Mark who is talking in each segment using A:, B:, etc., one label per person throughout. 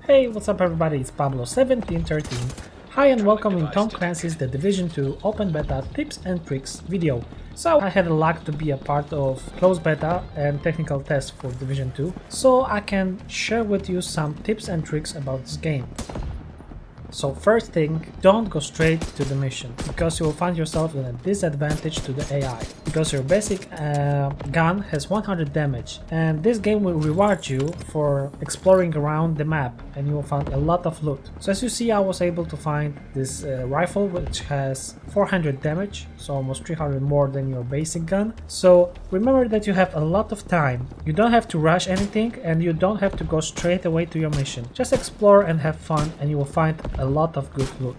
A: Hey, what's up everybody, it's Pablo1713. Hi and welcome in Tom Clancy's The Division 2 Open Beta Tips and Tricks video. So I had the luck to be a part of closed beta and technical tests for Division 2, so I can share with you some tips and tricks about this game. So first thing, don't go straight to the mission, because you will find yourself in a disadvantage to the AI, because your basic gun has 100 damage, and this game will reward you for exploring around the map, and you will find a lot of loot. So as you see, I was able to find this rifle which has 400 damage, so almost 300 more than your basic gun. So remember that you have a lot of time, you don't have to rush anything, and you don't have to go straight away to your mission. Just explore and have fun, and you will find a lot of good loot.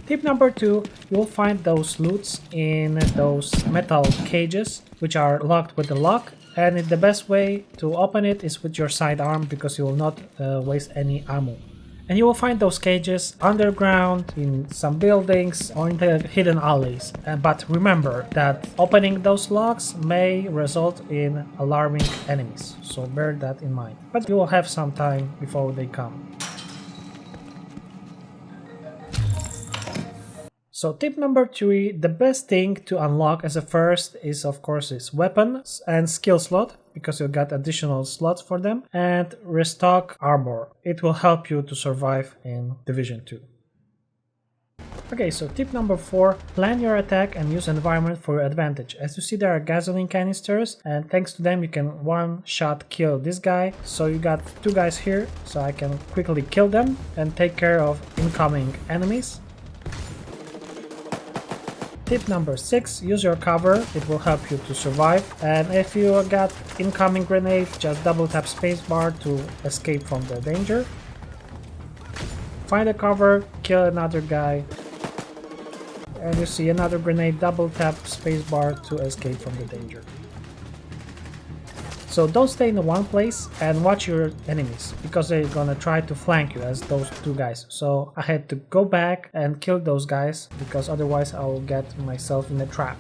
A: Tip number 2, you'll find those loots in those metal cages which are locked with the lock, and the best way to open it is with your sidearm, because you will not waste any ammo. And you will find those cages underground, in some buildings, or in the hidden alleys. But remember that opening those locks may result in alarming enemies, so bear that in mind. But you will have some time before they come. So tip number 3, the best thing to unlock as a first is of course weapons and skill slot, because you got additional slots for them, and restock armor. It will help you to survive in Division 2. Okay, so tip number 4, plan your attack and use environment for your advantage. As you see, there are gasoline canisters, and thanks to them you can one shot kill this guy. So you got 2 guys here, so I can quickly kill them and take care of incoming enemies. Tip number 6, use your cover, it will help you to survive, and if you got incoming grenade, just double tap spacebar to escape from the danger. Find a cover, kill another guy, and you see another grenade, double tap spacebar to escape from the danger. So don't stay in one place and watch your enemies, because they're gonna try to flank you as those 2 guys. So I had to go back and kill those guys, because otherwise I will get myself in a trap.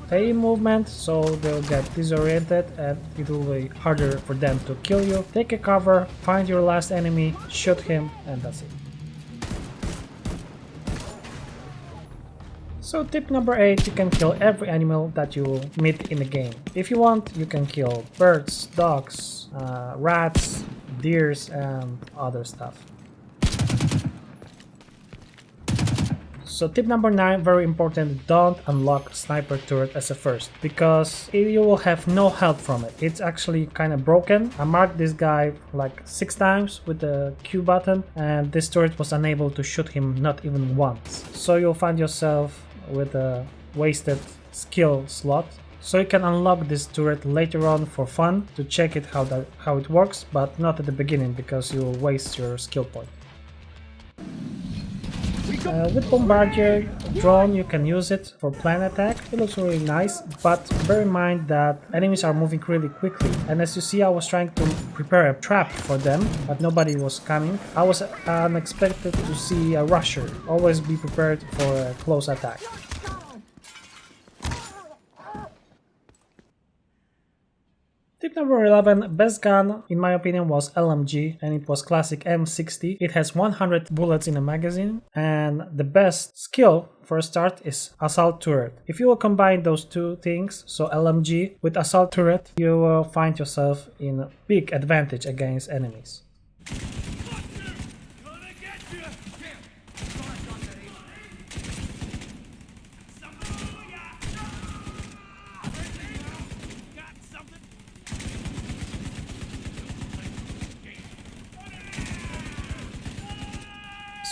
A: Stay in movement, so they'll get disoriented and it will be harder for them to kill you. Take a cover, find your last enemy, shoot him, and that's it. So tip number 8, you can kill every animal that you meet in the game. If you want, you can kill birds, dogs, rats, deers, and other stuff. So tip number 9, very important, don't unlock sniper turret as a first, because you will have no help from it. It's actually kind of broken. I marked this guy like 6 times with the Q button, and this turret was unable to shoot him not even once. So you'll find yourself with a wasted skill slot. So you can unlock this turret later on for fun, to check it how it works, but not at the beginning, because you will waste your skill point. With Bombardier drone, you can use it for plan attack. It looks really nice, but bear in mind that enemies are moving really quickly, and as you see, I was trying to prepare a trap for them, but nobody was coming. I was unexpected to see a rusher. Always be prepared for a close attack. Tip number 11, best gun in my opinion was LMG, and it was classic M60. It has 100 bullets in a magazine, and the best skill for a start is assault turret. If you will combine those 2 things, so LMG with assault turret, you will find yourself in a big advantage against enemies.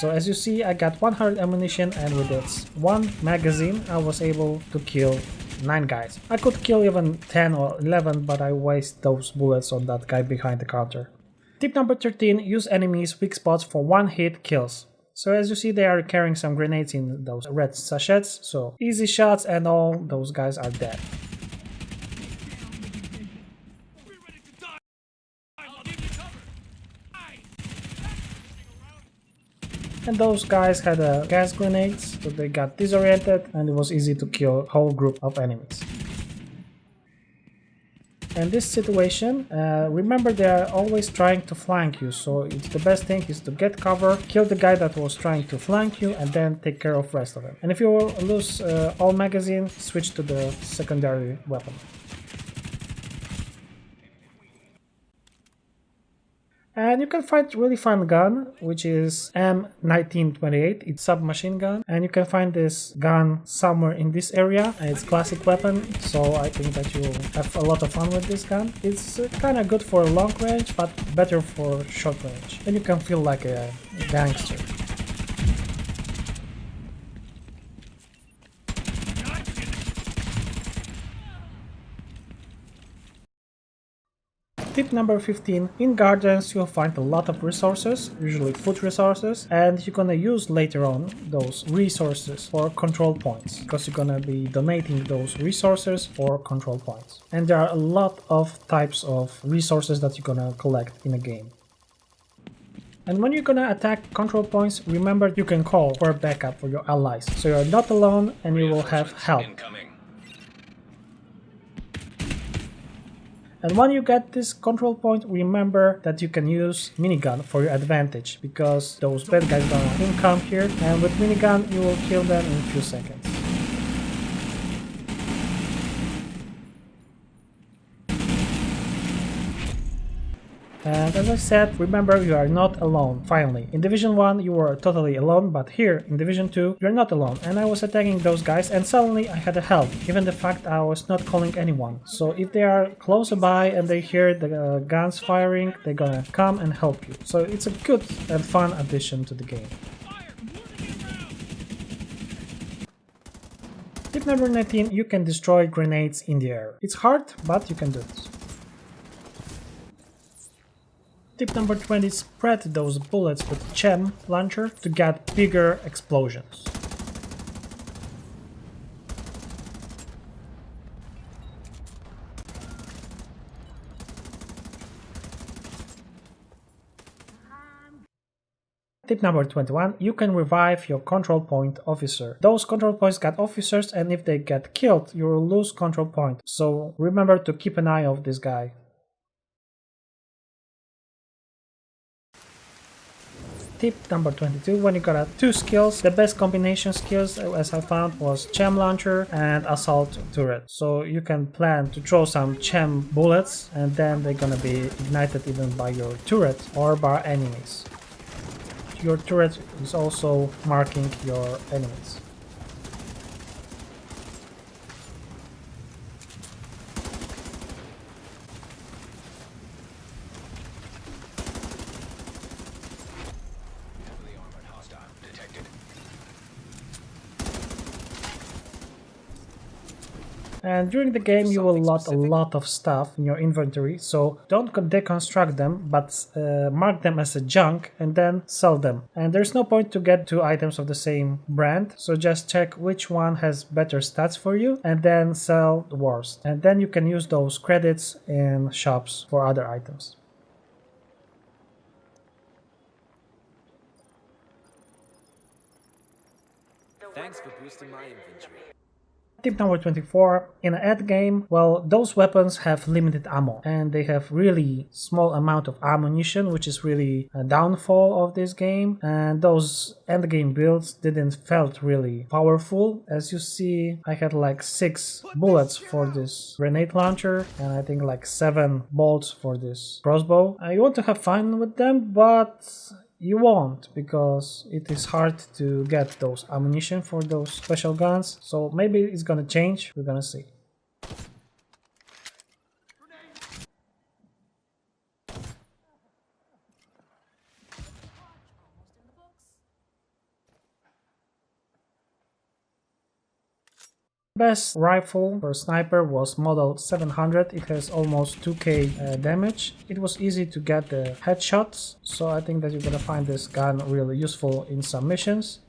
A: So as you see, I got 100 ammunition, and with its 1 magazine I was able to kill 9 guys. I could kill even 10 or 11, but I waste those bullets on that guy behind the counter. Tip number 13, use enemies' weak spots for 1-hit kills. So as you see, they are carrying some grenades in those red sachets, so easy shots and all those guys are dead. And those guys had gas grenades, so they got disoriented, and it was easy to kill a whole group of enemies. In this situation, remember they are always trying to flank you, so it's the best thing is to get cover, kill the guy that was trying to flank you, and then take care of rest of them. And if you lose all magazine, switch to the secondary weapon. And you can find really fun gun, which is M1928. It's submachine gun, and you can find this gun somewhere in this area. It's classic weapon, so I think that you have a lot of fun with this gun. It's kind of good for long range, but better for short range, and you can feel like a gangster. Tip number 15. In gardens you'll find a lot of resources, usually food resources, and you're gonna use later on those resources for control points, because you're gonna be donating those resources for control points. And there are a lot of types of resources that you're gonna collect in a game. And when you're gonna attack control points, remember you can call for backup for your allies, so you're not alone and you will have help. And when you get this control point, remember that you can use minigun for your advantage, because those bad guys gonna come here, and with minigun you will kill them in a few seconds. And as I said, remember you are not alone, finally. In Division 1 you were totally alone, but here in Division 2 you're not alone. And I was attacking those guys and suddenly I had a help, given the fact I was not calling anyone. So if they are close by and they hear the guns firing, they're gonna come and help you. So it's a good and fun addition to the game. Tip number 19, you can destroy grenades in the air. It's hard, but you can do it. Tip number 20, spread those bullets with chem launcher to get bigger explosions. Tip number 21, you can revive your control point officer. Those control points got officers, and if they get killed, you will lose control point. So remember to keep an eye on this guy. Tip number 22, when you got two skills, the best combination skills as I found was chem launcher and assault turret. So you can plan to throw some chem bullets and then they're gonna be ignited even by your turret or by enemies. Your turret is also marking your enemies. And during the game you will lot a lot of stuff in your inventory, so don't deconstruct them, but mark them as a junk and then sell them. And there's no point to get two items of the same brand, so just check which one has better stats for you and then sell the worst. And then you can use those credits in shops for other items.
B: Thanks for boosting my inventory.
A: Tip number 24, in an end game, well, those weapons have limited ammo and they have really small amount of ammunition, which is really a downfall of this game, and those end game builds didn't felt really powerful. As you see, I had like 6 bullets for this grenade launcher and I think like 7 bolts for this crossbow. You want to have fun with them, but you won't, because it is hard to get those ammunition for those special guns, so maybe it's gonna change, we're gonna see. Best rifle for sniper was model 700. It has almost 2k damage. It was easy to get the headshots, so I think that you're gonna find this gun really useful in some missions.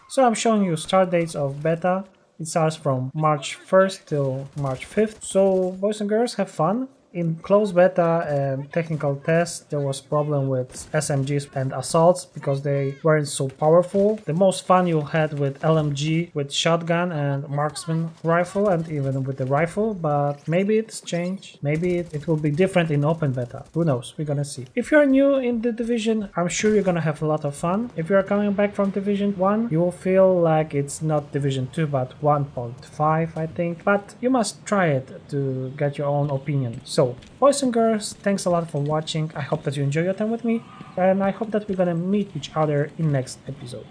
A: So I'm showing you start dates of beta. It starts from March 1st till March 5th. So boys and girls, have fun. In closed beta and technical tests, there was problem with SMGs and assaults because they weren't so powerful. The most fun you had with LMG, with shotgun and marksman rifle, and even with the rifle, but maybe it's changed. Maybe it will be different in open beta. Who knows? We're gonna see. If you're new in the Division, I'm sure you're gonna have a lot of fun. If you're coming back from Division 1, you will feel like it's not Division 2 but 1.5, I think. But you must try it to get your own opinion. So, boys and girls, thanks a lot for watching. I hope that you enjoy your time with me, and I hope that we're gonna meet each other in next episode.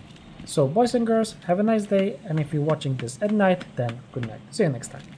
A: So, boys and girls, have a nice day, and if you're watching this at night, then good night. See you next time.